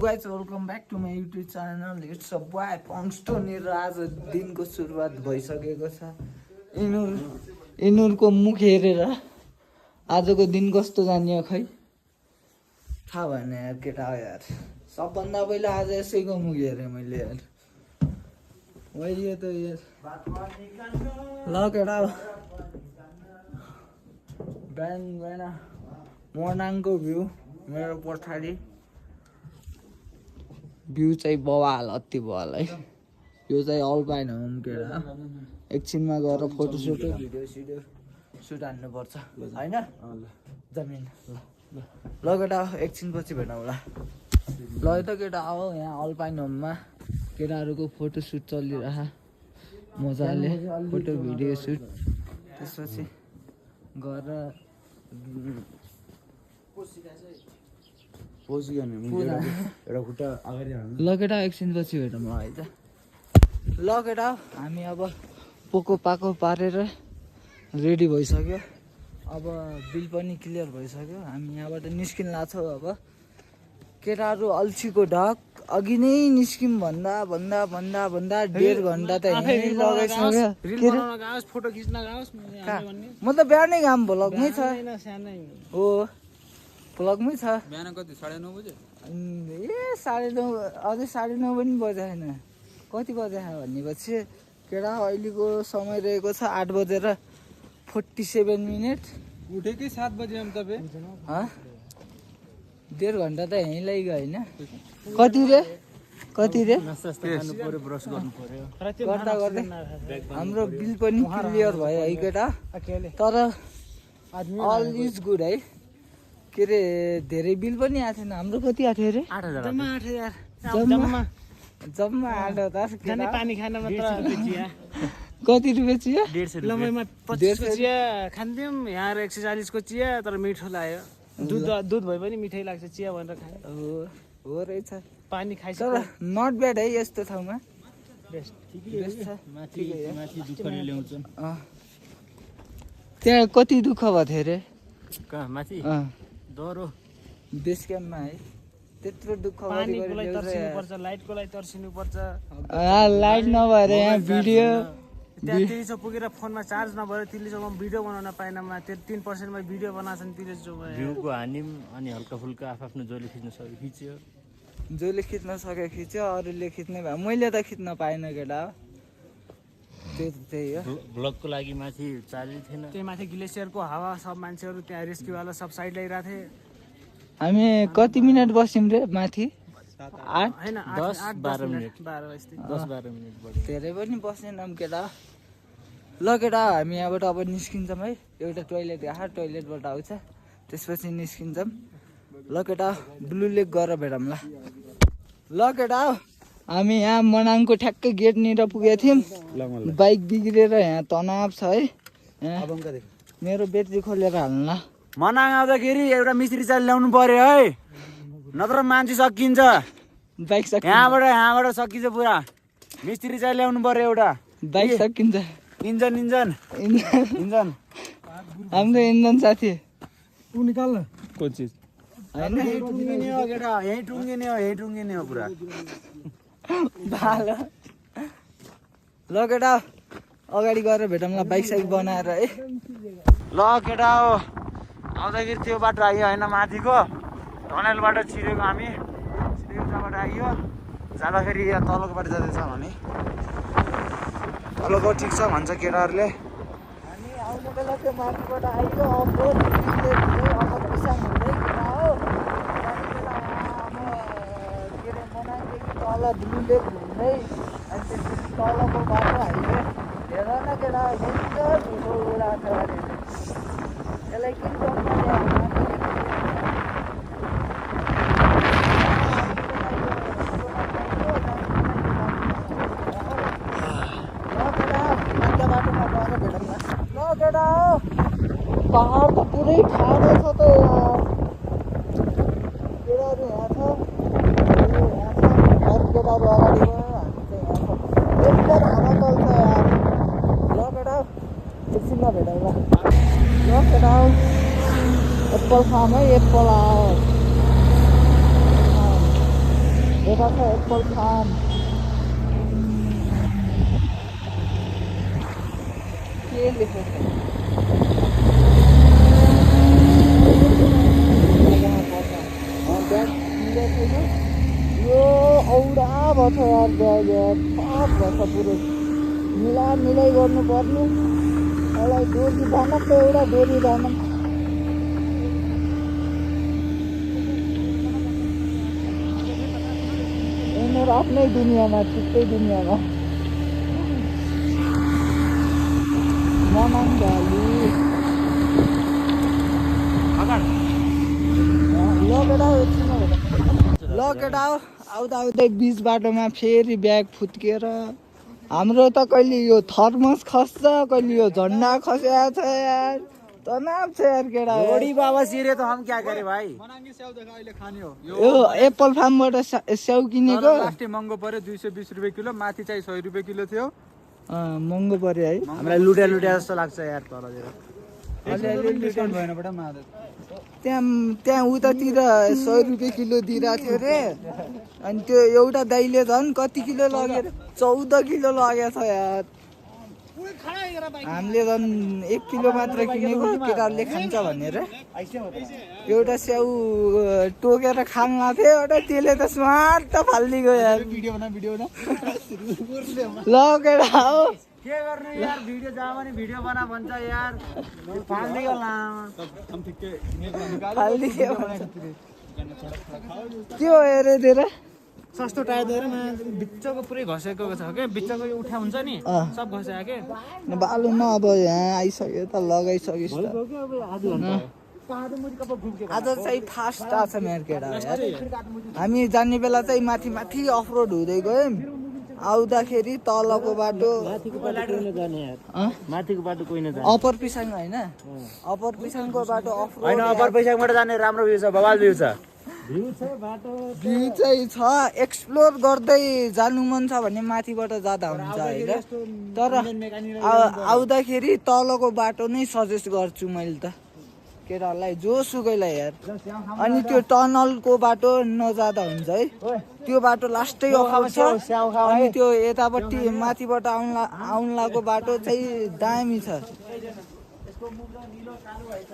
Guys welcome back to my YouTube channel it's a बोय पङ्स्टोनी र आज दिनको सुरुवात भइसकेको छ। इनुरको मुख हेरेर आजको दिन कस्तो जाने खै थाहा भएन यार केटा हो यार। सबभन्दा पहिला आज यसैको मुख हेरेँ मैले यार। मैले त यार ल केटा बिहान बिहान मर्नाङको भ्यू मेरो पछाडि भ्यू चाहिँ बवाल अति बवाल है। यो चाहिँ अल्पाइन होम केटा एकछिनमा गएर फोटोसुट भिडियो सुट हान्नुपर्छ होइन जमिन। ल केटा एकछिनपछि भेटौँला। ल त केटा अब यहाँ अल्पाइन होममा केटाहरूको फोटोसुट चलिरह मजाले फोटो भिडियो सुट। त्यसपछि गएर ल केटा एकछिनपछि भेटौँ है त। ल केटा हामी अब पोको पाको पारेर रेडी भइसक्यो। अब बिल पनि क्लियर भइसक्यो। हामी यहाँबाट निस्किन लाग्छौँ। अब केटाहरू अल्छीको ढक अघि नै निस्किम भन्दा भन्दा भन्दा भन्दा 1.5 घन्टा त यहीँ लगाइसक्यो। म त बिहानै घाम भ्लगमै छ हो भ्लगमै छ। बिहान कति 9:30 बजे ए 9:30 अझै 9:30 पनि बजाएन। कति बजायो भनेपछि केटा अहिलेको समय रहेको छ 8:47 उठेकै 7 बजे हम तपाईँ 1.5 घन्टा त यहीँ लाग्यो होइन। कति रे ब्रस गर्नु पर्यो गर्दा गर्दै हाम्रो बिल पनि क्लियर भयो है केटा। तर अल इज गुड है। के अरे धेरै बिल पनि आएको थिएन। हाम्रो कति आएको थियो अरे 8,000 जम्मा 8,000 पानी खान मात्र कति रुपियाँ चिया 150 लम्बाइमा 25 को चिया खान्थ्यौँ। यहाँ 140 को चिया तर मिठो लाग्यो। दुध भए पनि मिठै लाग्छ चिया भनेर खायो। हो रहेछ। पानी खाइसक्यो तर नट ब्याड है यस्तो ठाउँमा बेस्ट छ। माथि दुःखले ल्याउँछन्। त्यहाँ कति दुःख भएको थियो अरे कहाँ माथि डरो बेस क्याम्पमा है। त्यत्रो दुःख पानीको लागि तर्सिनु पर्छ लाइटको लागि तर्सिनु पर्छ। लाइट नभएर यहाँ भिडियो त्यहाँ 300 पुगेर फोनमा चार्ज नभएर 300 मा भिडियो बनाउन पाएन। मा 3% मा भिडियो बनाछन् 300 मा भ्यूको हानिम अनि हल्का फुल्का आफ्नो जहिले खिच्न सक्यो खिच्यो। जसले खिच्न सक्यो खिच्यो अरूले खिच्ने भए मैले त खिच्न पाएन केटा। त्यही हो ब्लगको लागि माथि चार्ज थिएन। त्यही माथि ग्लेसियरको हावा सब मान्छेहरू त्यहाँ रेस्क्युवाला सब साइड लगाइरहेको थिए। हामी कति मिनट बस्यौँ रे माथि 8 हैन 10-12 मिनेट 10-12 मिनेट बढी धेरै पनि बस्दैनौँ केटा। ल केटा हामी यहाँबाट अब निस्किन्छौँ है। एउटा टोइलेट यहाँ टोइलेटबाट आउँछ त्यसपछि निस्किन्छौँ। ल केटा ब्लु लेक गएर भेटौँ ल। ल केटा हामी यहाँ मनाङको ठ्याक्कै गेटनिर पुगेको थियौँ। बाइक बिग्रेर यहाँ तनाव छ है। मेरो ब्याट्री खोलेर हाल्नु ल। मनाङ आउँदाखेरि एउटा मिस्त्री चाल ल्याउनु पर्यो है नत्र मान्छे सकिन्छ। बाइक सकिन्छ यहाँबाट सकिन्छ पुरा। मिस्त्री चाल ल्याउनु पर्यो एउटा। बाइक सकिन्छ इन्जन हाम्रो इन्जन साथी ऊ निकाल्न को चिज हैन यही टुङ्गिने हो पुरा भालो। ल केटा अगाडि गएर भेटौँ ल बाइक साइक बनाएर है। ल केटा हो आउँदाखेरि त्यो बाटो आइयो होइन माथिको टनेलबाट छिरेको हामी छिरेकोबाट आइयो जाँदाखेरि यहाँ तलको बाटो जाँदैछ भने तलको ठिक छ भन्छ केटाहरूले। हामी आउने बेला त्यो माथिबाट आइयो अफरोड अब पिसाङ हुँदै केटा हो। के अरे मनाङदेखि तल ब्लु लेक घुम्दै अनि त्यसपछि तलको बाटो हाइवे हेर न केटा यस्तो धुलो उडाएको छ अरे यसलाई किन पहाड त पुरै ठाडो छ त यार। केटाहरू यहाँ छ केटाहरू अगाडि गयो हामी चाहिँ यहाँ छ एकदम हावा चल्छ यार। ल केटा एकछिनमा भेटौँ ल। केटा एप्पल फार्म है एप्पल आयो यता छ एप्पल फार्म के लेखेको यो औडा भन्छ यार ब्याग यार सब भन्छ पुरो मिलाइ गर्नु पर्ने मलाई डोरी धानक त एउटा डोरी धानक मेरो आफ्नै दुनियाँमा छुट्टै दुनियाँमा मनाङ भ्याली ल केटा आउँदै बिच बाटोमा फेरि ब्याग फुत्किएर हाम्रो त कहिले यो थर्मस खस्छ कहिले यो झन्डा खसेको छ यार तनाव छ यार केटा बड़ी बाबा सिरे तो हम क्या करे भाई यो एप्पल फार्मबाट स्याउ किनेको लास्टै महँगो पर्यो 220 रुपियाँ किलो माथि चाहिँ 100 रुपियाँ किलो थियो महँगो पर्यो है हामीलाई लुट्या जस्तो लाग्छ यार तलतिर डिस्काउन्ट भएन बडा मादे त्यहाँ उतातिर 100 रुपियाँ किलो दिइरहेको थियो रे अनि त्यो एउटा दाइले झन् कति किलो लगेर 14 किलो लगेको छ यार हामीले झन् 1 किलो मात्र किनेको केटाहरूले खान्छ भनेर एउटा स्याउ टोकेर खान लाग्थ्यो एउटा त्यसले त स्मार्ट फालिदिएको यार भिडियो बना ल केटा हो के गर्नु यार भिडियो जहाँ पनि भिडियो बना भन्छ यार फाल्दियो फालिदियो के हो हेरे धेरै सस्तो टायर दिएर बिचको पुरै घसेको छ के बिचको यो उठा हुन्छ नि सब घस्या के बालु न अब यहाँ आइसक्यो त लगाइसकिस् त आज चाहिँ फास्ट आछ मेरो केटा हामी जाने बेला चाहिँ माथि माथि अफरोड हुँदै गयौँ आउँदाखेरि तलको बाटो माथिको बाटो कोही नजाने अप्पर पिसाङ होइन अप्पर पिसाङको बाटो अफरोड होइन अप्पर पैसाबाट जाने राम्रो भ्यू छ बवाल भ्यू छ भ्यू चाहिँ छ एक्सप्लोर गर्दै जानु मन छ भने माथिबाट जाँदा हुन्छ होइन तर आउँदाखेरि तलको बाटो नै सजेस्ट गर्छु मैले त केटाहरूलाई जोसुकैलाई यार अनि त्यो टनलको बाटो नजाँदा हुन्छ है त्यो बाटो लास्टै अफरोड छ अनि त्यो यतापट्टि माथिबाट आउनलाको बाटो चाहिँ दामी छ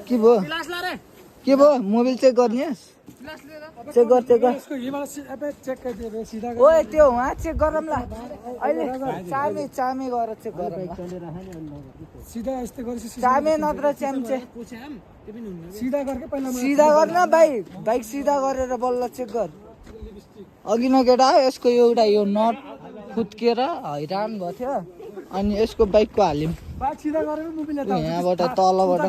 के भयो मोबाइल चेक गर्ने चेक गर ओए त्यो वहाँ चेक गरौँला अहिले चामे गएर चेक गरौँला चामे नत्र च्याम्चे सिधा गर्न बाइक सिधा गरेर बल्ल चेक गर अघि न केटा यसको एउटा यो नट फुत्किएर हैरान भएको थियो अनि यसको बाइकको हाल्यौँ यहाँबाट तलबाट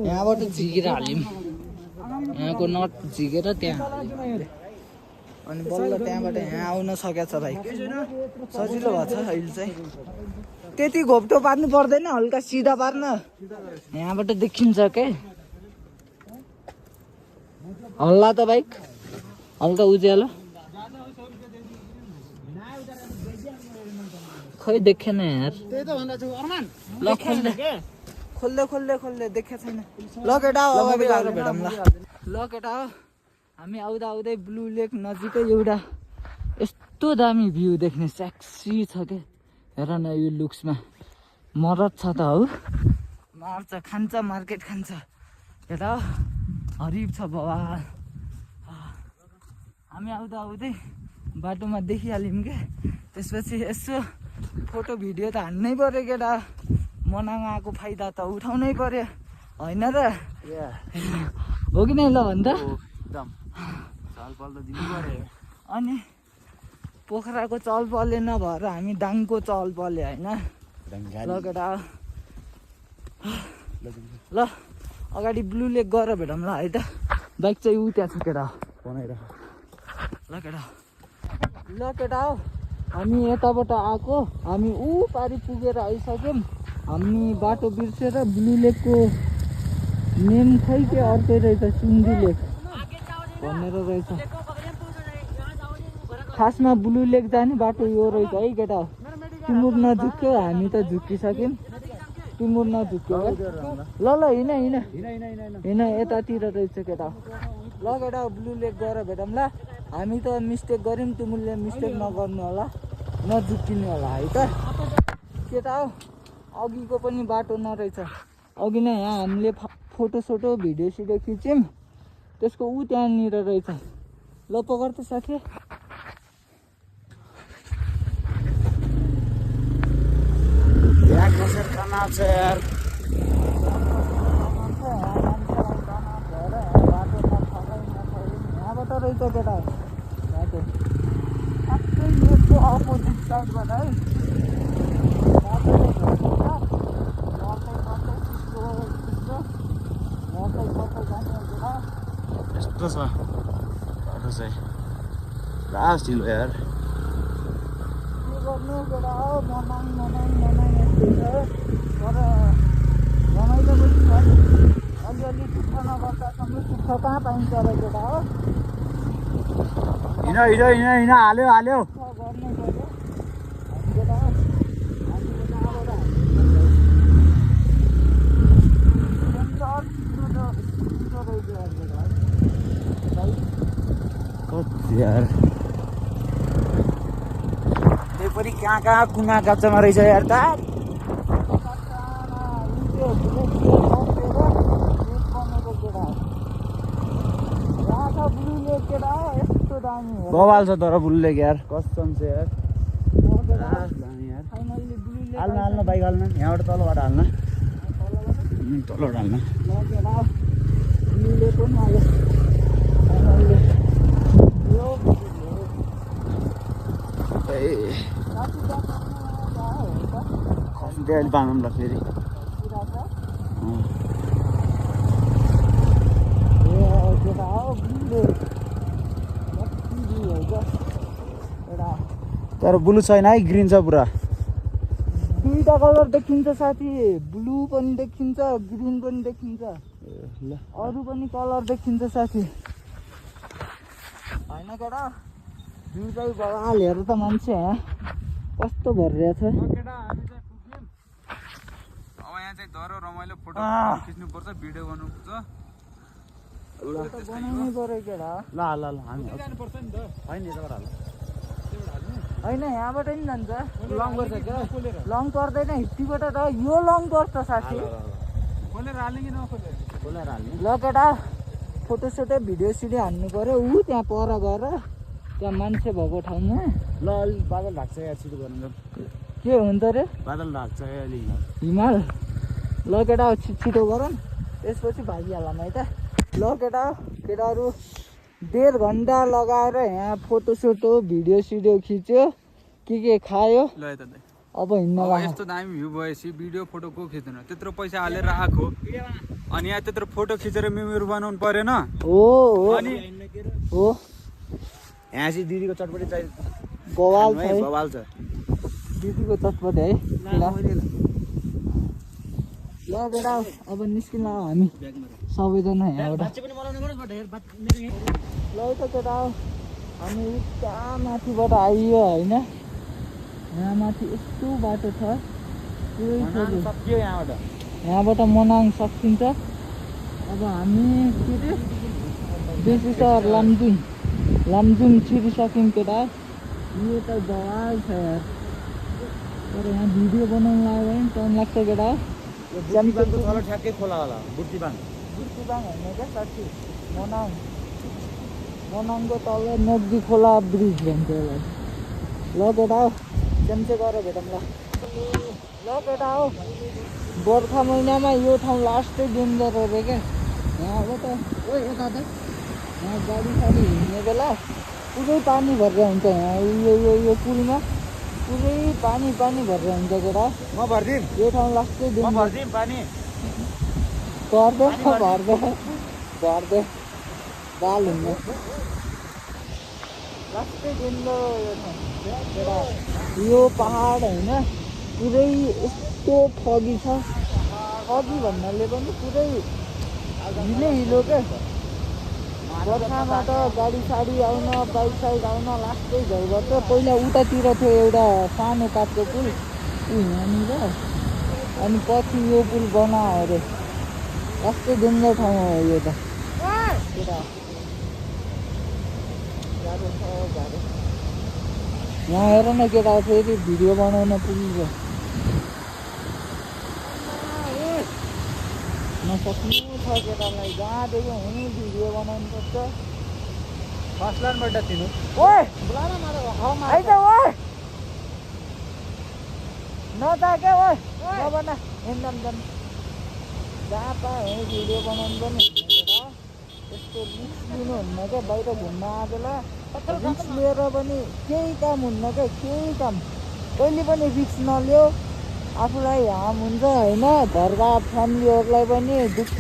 यहाँबाट झिकेर हाल्यौँ यहाँको नट झिकेर त्यहाँ अनि बल्ल त्यहाँबाट यहाँ आउन सकेको छ भाइ सजिलो भएको छ अहिले चाहिँ त्यति घोप्टो पार्नु पर्दैन हल्का सिधा पार्न यहाँबाट देखिन्छ के हल्ला त बाइक हल्का उज्यालो खै देखेन यार ल खोल्दै देखेको छैन ल केटा अगाडि गएर भेटौँ ल केटा हामी आउँदै ब्लू लेक नजिकै एउटा यस्तो दामी भ्यू देख्ने सेक्सी छ के हेर न यो लुक्समा मरद छ त हौ मार्छ खान्छ मार्केट खान्छ केटा हरिब छ बाबा हामी आउँदै बाटोमा देखिहाल्यौँ के त्यसपछि यसो फोटो भिडियो त हान्नै पर्यो केटा मनाङ आएको फाइदा त उठाउनै पर्यो होइन र हो कि नै ल भन् त अनि पोखराको चहल पहले नभएर हामी दाङको चहल पहले होइन ल केटा ल अगाडि ब्लू लेक गएर भेटौँ ल है त बाइक चाहिँ उ त्यहाँ छ केटा ल केटा हो हामी यताबाट आएको हामी ऊ पारि पुगेर आइसक्यौँ हामी बाटो बिर्सेर ब्लू लेकको नेम खै के अर्कै रहेछ सिन्धी लेक भनेर रहेछ खासमा ब्लू लेक जाने बाटो यो रहेछ है केटा तिमुर नझुक्यो हामी त झुकिसक्यौँ तिमुर नझुक्यो ल हिँड यतातिर रहेछ केटा ल केटा ब्लू लेक गएर भेटौँ ल हामी त मिस्टेक गऱ्यौँ तिमीले मिस्टेक नगर्नु होला नझुक्किनु होला है त केटा हो अघिको पनि बाटो नरहेछ अघि नै यहाँ हामीले फोटोसोटो भिडियो खिच्यौँ त्यसको ऊ त्यहाँनिर रहेछ ल पकड त साथी यहाँ कसरी खाना छ यार यहाँबाट रहेछ केटा बाटो ठ्याक्कै यसको अपोजिट साइडबाट है यस्तो छ बाटो चाहिँ लास्ट ढिलो यार के गर्नु केटा हो मनाङ यस्तै छ तर रमाइलो पनि छ अलिअलि सुक्ख नगर्दासम्म सुक्ख कहाँ पाइन्छ र केटा हो हिँड हाल्यो सुक्ख गर्नै पर्यो हामी केटा हो हामीले कहाँबाट यार त्यो पनि कहाँ कुना काप्चामा रहेछ यार त बवाल छ तर ब्लू लेक यार कसम छ यार हाल्न बाइक हाल्न यहाँबाट तलबाट हाल्न तलबाट हाल्न अहिले बाँधौँ ल फेरि तर ब्लू छैन है ग्रिन छ पुरा दुईटा कलर देखिन्छ साथी ब्लू पनि देखिन्छ ग्रिन पनि देखिन्छ अरू पनि कलर देखिन्छ साथी होइन केटा दुईटै बवाल हेर त मान्छे कस्तो भरिरहेछ रमाइलो फोटो खिच्नु पर्छ भिडियो गर्नुपर्छ बनाउनै पर्यो केटा ल हामी होइन यहाँबाट नि जान्छ लङ पर्छ लङ पर्दैन हिट्टीबाट त यो लङ पर्छ साथी ल केटा फोटोसोटो भिडियो हान्नु पर्यो ऊ त्यहाँ पर गएर त्यहाँ मान्छे भएको ठाउँमा ल अलिक बादल ढाक्छ यार छिटो गर्नु के हुन्छ रे बादल ढाक्छ अलिक हिमाल ल केटा छिटो गरौँ त्यसपछि भागिहालौँ है त ल केटाहरू 1.5 घन्टा लगाएर यहाँ फोटोसोटो भिडियो खिच्यो के खायो ल यता अब हिँड्न यस्तो दामी भ्यू भएपछि भिडियो फोटो को खिच्दैन त्यत्रो पैसा हालेर आएको अनि यहाँ त्यत्रो फोटो खिचेर मेमोरी बनाउनु परेन हो यहाँ चाहिँ दिदीको चटपटी चाहिँ बवाल छ बवाल छ दिदीको चटपटी है ल बेटा अब निस्किन हामी सबैजना यहाँबाट ल त केटा हामी त्यहाँ माथिबाट आइयो होइन यहाँ माथि यस्तो बाटो छ यहाँबाट मनाङ सकिन्छ अब हामी के अरे बेसी त लामजुङ छिरिसक्यौँ केटा यो त बवाल छ यार तर यहाँ भिडियो बनाउनु लाग्यो भने टाइम लाग्छ केटा ठ्याक्कै खोला होला बुर्तिबाङ होइन क्या साथी मनाङको तल नगदी खोला ब्रिज भन्छ यसलाई ल केटा हो चम्चे गएर भेटौँ ल केटा हो बर्खा महिनामा यो ठाउँ लास्टै डेन्जर अरे क्या यहाँबाट यता त यहाँ गाडी साडी हिँड्ने बेला पुरै पानी भरेर हुन्छ यहाँ यो पुलमा पुरै पानी भरेर हुन्छ केटा म भर्दिम यो ठाउँ लास्टै डेन्जर भर्दिम पानी भर्दै बाल हुन्न लास्टै डेन्जर यो पहाड होइन पुरै यस्तो फगी छ फगी भन्नाले पनि पुरै हिलो क्या बर्खामा त गाडी साडी आउन बाइक साइक आउन लास्टै झै गर्छ पहिला उतातिर थियो एउटा सानो काठको पुल यहाँनिर अनि पछि यो पुल बनायो अरे लास्टै डेन्जर ठाउँ हो यो त गाह्रो छ गाह्रो। यहाँ हेर न केटा फेरि भिडियो बनाउन पुग्यो नसक्नु छ केटालाई। जहाँदेखि हुनु भिडियो बनाउनु पर्छ। फर्स्ट लाइनबाट थिनु ओए आइज ओए नताके ओए नबना एकदम जानु जहाँ पाए भिडियो बनाउनु पनि हुन्न। यस्तो रिक्स लिनुहुन्न क्या बाहिर घुम्न आँदेला रिक्स लिएर पनि केही काम हुन्न क्या केही काम कहिले पनि रिक्स नलियो। आफूलाई हार्म हुन्छ होइन घरका फ्यामिलीहरूलाई पनि दुःख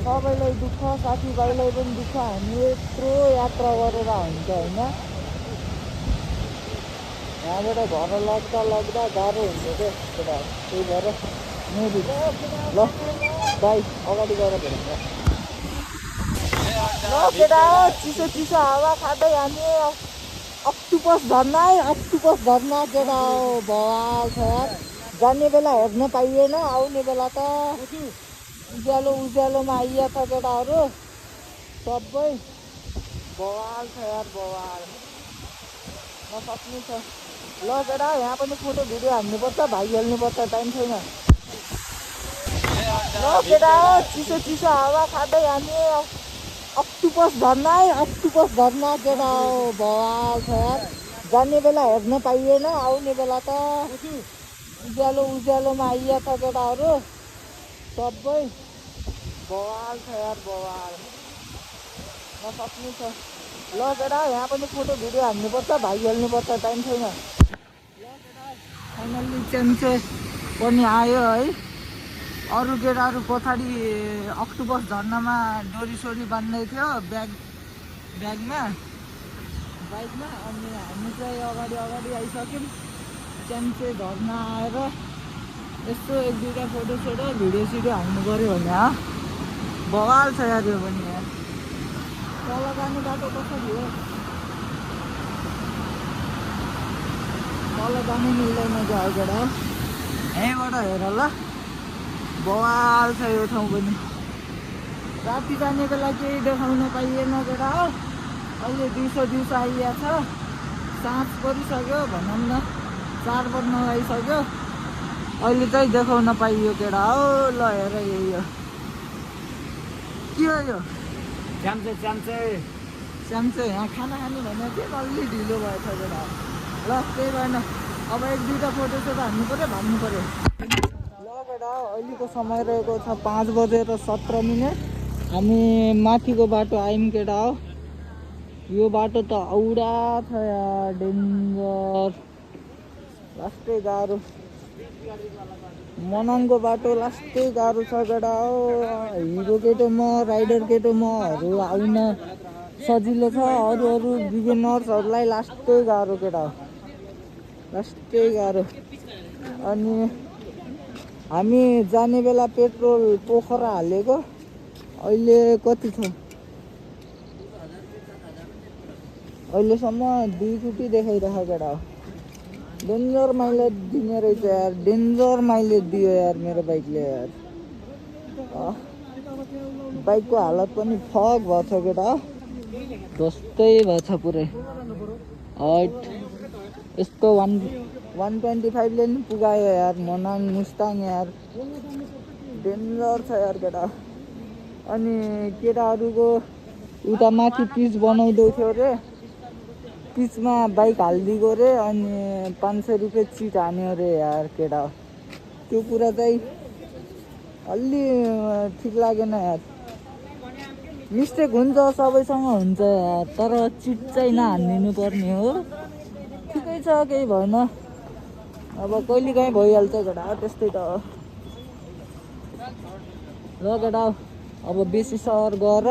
सबैलाई दुःख साथीभाइलाई पनि दुःख। हामी यत्रो यात्रा गरेर हुन्छ होइन यहाँबाट घर लाग्दा गाह्रो हुन्छ क्या केटा। त्यही भएर मेबी ल बाई अगाडि गएर भेट्छ ल केटा चिसो चिसो हावा खाँदै हामी अक्टोपस झर्ना है अक्टोपस झर्ना केटा हो बवाल छ यार। जाने बेला हेर्न पाइएन आउने बेला त उज्यालो उज्यालोमा आइया छ केटाहरू सबै बवाल छ यार बवाल नसक्नु छ। ल केटा यहाँ पनि फोटो भिडियो हाल्नुपर्छ भाइ हाल्नुपर्छ टाइम छैन। ल केटा चिसो चिसो हावा खाँदै हामी अक्टोपस झर्ना है अक्टोपस झर्ना केटा हो बवाल छ यार। जाने बेला हेर्न पाइएन आउने बेला त उज्यालो उज्यालोमा आइया छ केटाहरू सबै बवाल छ यार बवाल नसक्नु छ। ल केटा यहाँ पनि फोटो भिडियो हाल्नुपर्छ भाइ हाल्नुपर्छ टाइम छैन। फाइनल्ली चेन्चे पनि आयो है। अरू केटाहरू पछाडि अक्टोपस झर्नामा डोरी सोरी बान्दै थियो ब्यागमा बाइकमा अनि हामी चाहिँ अगाडि आइसक्यौँ। चेन्चे झर्ना आएर यस्तो एक दुईवटा फोटो भिडियो सिडियो हाल्नु पऱ्यो भने बवाल छ यार यो पनि यार। तल जाने बाटो कसरी हो तल जानु मिल्दैन क्या केटा यहीँबाट हेर ल बवाल छ यो ठाउँ पनि। राति जाने बेला केही देखाउन पाइएन केटा हो। अहिले दिउँसो आइया छ साँझ परिसक्यो भनौँ न 4 बज्न आइसक्यो। अहिले चाहिँ देखाउन पाइयो केटा हो। ल हेर यही हो के हो यो च्याम्चे यहाँ खाना खाने भने के अलि ढिलो भएछ केटा। ल त्यही भएन अब एक दुईवटा फोटो हाल्नु पऱ्यो भाग्नु पऱ्यो। ल केटा अहिलेको समय रहेको छ 5:17। हामी माथिको बाटो आयौँ केटा हो। यो बाटो त औडा छ यार डेन्जर लास्टै गाह्रो। मनाङको बाटो लास्टै गाह्रो छ केटा हो। हिरो केटो म राइडर केटो महरू आउन सजिलो छ अरू बिगिनर्सहरूलाई लास्टै गाह्रो केटा हो लास्टै गाह्रो। अनि हामी जाने बेला पेट्रोल पोखरा हालेको अहिले कति छ अहिलेसम्म 2 कुटी देखाइरहेको केटा हो। डेन्जर माइलेज दिने रहेछ यार डेन्जर माइलेज दियो यार मेरो बाइकले यार। बाइकको हालत पनि फक भएछ केटा जस्तै भएछ पुरै हट। यस्तो 125ले नि पुगायो यार मनाङ मुस्ताङ यार डेन्जर छ यार केटा। अनि केटाहरूको उता माथि पिच बनाउँदै थियो अरे पिचमा बाइक हालिदिएको अरे अनि 500 रुपियाँ चिट हान्यो अरे यार केटा। त्यो कुरा चाहिँ अलि ठिक लागेन यार। मिस्टेक हुन्छ सबैसँग हुन्छ यार तर चिट चाहिँ नहानिदिनु पर्ने हो। ठिकै छ केही भएन अब कहिलेकाहीँ भइहाल्छ केटा त्यस्तै त हो। ल केटा अब बेसी सहर गएर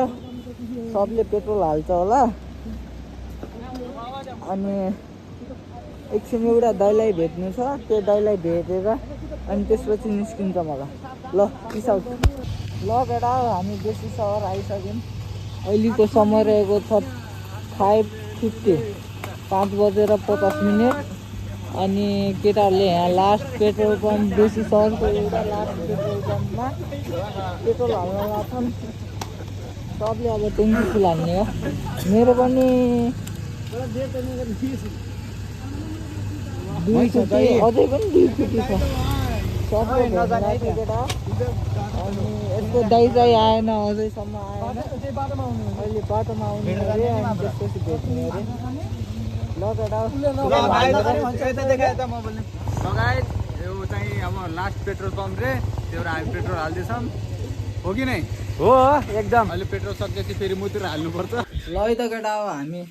सबले पेट्रोल हाल्छ होला अनि एकछिन एउटा दाइलाई भेट्नु छ त्यो दाइलाई भेटेर अनि त्यसपछि निस्किन्छ मलाई। ल पिस आउट। ल केटा हामी बेसी सहर आइसक्यौँ। अहिलेको समय रहेको छ 5:50 5:50 अनि केटाहरूले यहाँ लास्ट पेट्रोल पम्प बेसी सहरको एउटा लास्ट पेट्रोल पम्पमा पेट्रोल हाल्न लाग्छन्। सबले अब टेङ्की फुल हान्ने हो मेरो पनि 2 फुटी अझै पनि 2 फुटी छ सबले नजाने केटा अनि यसको दाइ चाहिँ आएन अझैसम्म आएन अहिले बाटोमा आउने अरे अनि त्यसपछि भेट्ने अरे ल केटा लगायत यो चाहिँ अब लास्ट पेट्रोल पम्प रे त्यो हामी पेट्रोल हाल्दैछौँ हो कि नै हो एकदम अहिले पेट्रोल सकेपछि फेरि मुतिर हाल्नुपर्छ ल है त केटा अब हामी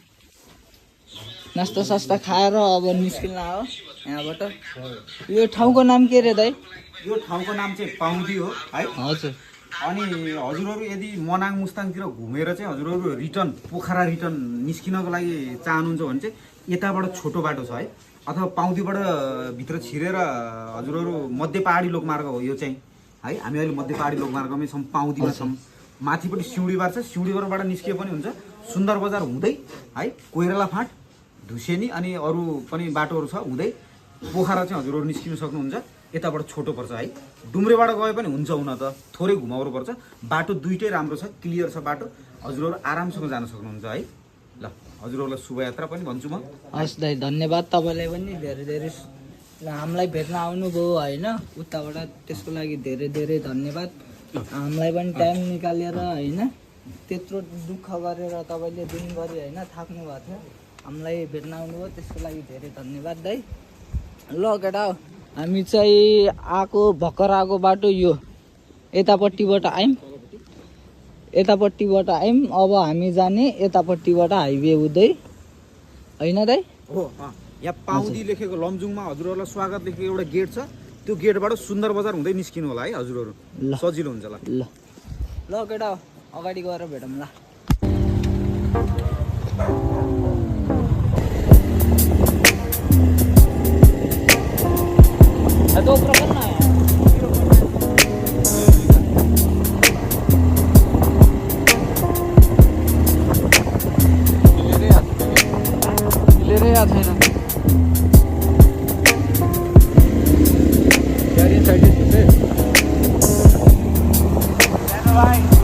नास्ता सास्ता खाएर अब निस्किन आयो यहाँबाट यो ठाउँको नाम के रे दाइ यो ठाउँको नाम चाहिँ पाउँदी हो है हजुर अनि हजुरहरू यदि मनाङ मुस्ताङतिर घुमेर चाहिँ हजुरहरू रिटर्न पोखरा रिटर्न निस्किनको लागि चाहनुहुन्छ भने चाहिँ यताबाट छोटो बाटो छ है अथवा पाउँदीबाट भित्र छिरेर हजुरहरू मध्य पहाडी लोकमार्ग हो यो चाहिँ है हामी अहिले मध्य पहाडी लोकमार्गमै छौँ पाउँदीमा छौँ माथिपट्टि सिउँडीबार छ सिउँडीबारबाट निस्किए पनि हुन्छ सुन्दर बजार हुँदै है कोइराला फाँट धुसेनी अनि अरू पनि बाटोहरू छ हुँदै पोखरा चाहिँ हजुरहरू निस्किन सक्नुहुन्छ यताबाट छोटो पर्छ है डुम्रेबाट गए पनि हुन्छ हुन त थोरै घुमाउनु पर्छ बाटो दुइटै राम्रो छ क्लियर छ बाटो हजुरहरू आरामसँग जान सक्नुहुन्छ है ल हजुरहरूलाई शुभयात्रा पनि भन्छु म हस् दाइ धन्यवाद तपाईँलाई पनि धेरै धेरै हामीलाई भेट्न आउनुभयो होइन उताबाट त्यसको लागि धेरै धेरै धन्यवाद हामीलाई पनि टाइम निकालेर होइन त्यत्रो दुःख गरेर तपाईँले दिनभरि होइन थाक्नु भएको थियो हामीलाई भेट्न आउनुभयो त्यसको लागि धेरै धन्यवाद दाइ ल केटा हामी चाहिँ भर्खर आएको बाटो यो यतापट्टिबाट यतापट्टिबाट आयौँ अब हामी जाने यतापट्टिबाट हाइवे हुँदै होइन दाइ हो यहाँ पाउँदी लेखेको लमजुङमा हजुरहरूलाई स्वागत लेखेको एउटा गेट छ त्यो गेटबाट सुन्दर बजार हुँदै निस्किनु होला है हजुरहरू ल सजिलो हुन्छ ल ल केटा अगाडि गएर भेटौँ ल भाइ